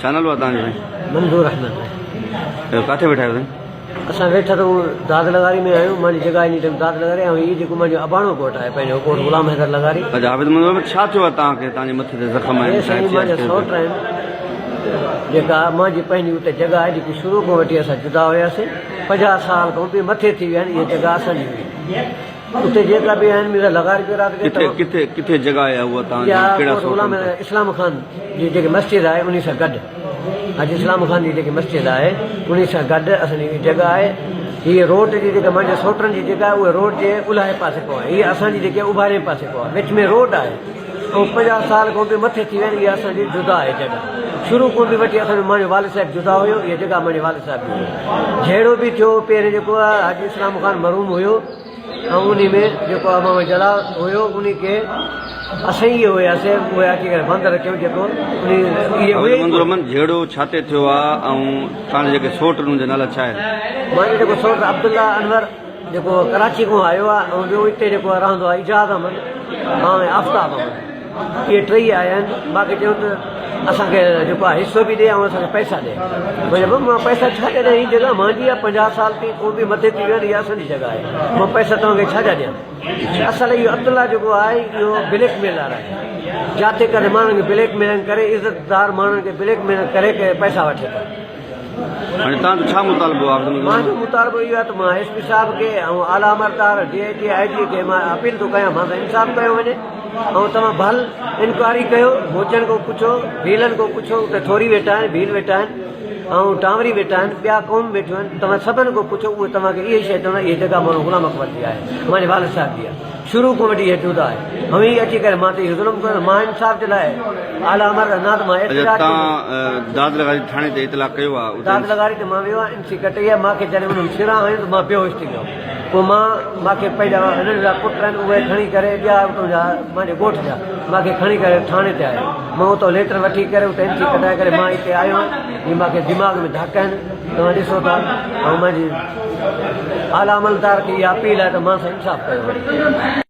छा नालो आहे तव्हांजो? मंजूर अहमद। किथे वेठा आहियो? असां वेठा तो दाद लगारी में आहियूं। मुंहिंजी जॻह इन टाइम दाद लगारी ऐं हीअ जेको मुंहिंजो अबाणो कोट आहे पंहिंजो कोट गुलाम हैदर लगारी। अच्छा हाफ़िज़ मंजूर, छा थियो आहे तव्हांखे? तव्हांजे मथे ते ज़ख़्म आहिनि? साईं मुंहिंजा सौट आहिनि जेका मुंहिंजी पंहिंजी उते जॻह आहे जेकी शुरू खां वठी असां जुदा हुयासीं। 50 साल खां बि मथे थी विया आहिनि। इहा जॻह असांजी हुई। उते जेका बि आहिनि मुंहिंजा लगारी किथे जॻह आहे उहा तव्हांजी? गुलाम इस्लाम खान जी जेकी मस्जिद आहे उन सां गॾु, अॼु इस्लाम खान जी जेकी मस्जिद आहे उन सां गॾु असांजी जॻह आहे। हीअ रोड जी जेका मुंहिंजे सोटनि जी जॻह आहे उहा रोड जे उल्हाए पासे को आहे। हीअ असांजी जेकी आहे उभारे पासे को आहे, विच में रोड आहे ऐं 50 साल खां बि मथे थी विया आहिनि। इहा असांजी जुदा आहे जॻह। शुरू खां बि वठी असांजो मुंहिंजो वालिद साहिबु जुदा हुयो। इहा जॻह मुंहिंजे वालिद साहिबु हुई। जहिड़ो बि थियो पहिरें जेको आहे हाजी इस्लाम खान मरूम हुयो ऐं उन में जेको इमाम जलाल हुयो उन खे असां ई हुयासीं। उहे अची करे बंदि रखियो जेको जहिड़ो छाते थियो आहे ऐं तव्हांजे जेके सोट हुनजा नाला छा आहे? मुंहिंजो जेको सोट अब्दुल्ला अनवर जेको कराची खां आयो आहे ऐं ॿियो हिते जेको रहंदो आहे इजाज़ अहमद ऐं आफ़ताब अहमद। इहे टई आया आहिनि। बाक़ी चयो त असांखे जेको आहे हिसो बि ॾे ऐं असांखे पैसा ॾे। भई मां पैसा छा ॾियां? हीअ जॻह मुंहिंजी आहे। 50 साल थी को बि मथे थी वियो। इहा असांजी जॻह आहे। मां पैसा तव्हांखे छा ॾियां? असल इहो अब्दुल्ला जेको आहे इहो ब्लैकमेलर आहे। जिते करे माण्हुनि खे ब्लैकमेलिंग करे, इज़तदार माण्हुनि खे ब्लैकमेलिंग करे पैसा वठे थो। हाणे तव्हांजो छा मुतालबो आहे? मुंहिंजो मुतालबो इहो आहे त मां एस पी साहिब खे ऐं आला अमरदार DIG IG खे मां अपील थो कयां मां त इंसाफ़ कयो वञे ऐं तव्हां भल इंक्वायरी कयो। भोजन को पुछो, भीलनि को पुछो। उते थोरी वेठा आहिनि, भील वेठा आहिनि ऐं टांवरी वेठा आहिनि, ॿिया क़ौम वेठियूं आहिनि। तव्हां सभिनि को पुछो, उहे तव्हांखे इहे शइ चवंदा इहा जॻह माण्हू गुलाम अकबर जी आहे, मुंहिंजे वालिद साहिब जी आहे। शुरू खां वठी इहे जुदा आहे। ऐं हीअ अची करे मां त इहो ज़ुल्म कयो। मां इंसाफ़ जे लाइ आला अमर न त मां दाद लगारी थाणे ते इतला कयो आहे? दाद लगारी ते मां वियो आहे। NC कटी आहे। मूंखे जॾहिं उन्हनि छिड़ा आहियूं त मां बेहोश थी वियो। पोइ मूंखे पंहिंजा हिननि जा पुट आहिनि उहे खणी करे ॿिया उतां जा मुंहिंजे ॻोठ जा मूंखे खणी करे थाणे ते आयो। मां उतां लेटर वठी करे उते NC कटाए करे मां हिते आयो आहियां। हीअ मूंखे दिमाग़ में धक आहिनि। तव्हां ॾिसो था ऐं मुंहिंजी आला अमलदार खे इहा अपील आहे त मां सां इंसाफ़ कयो।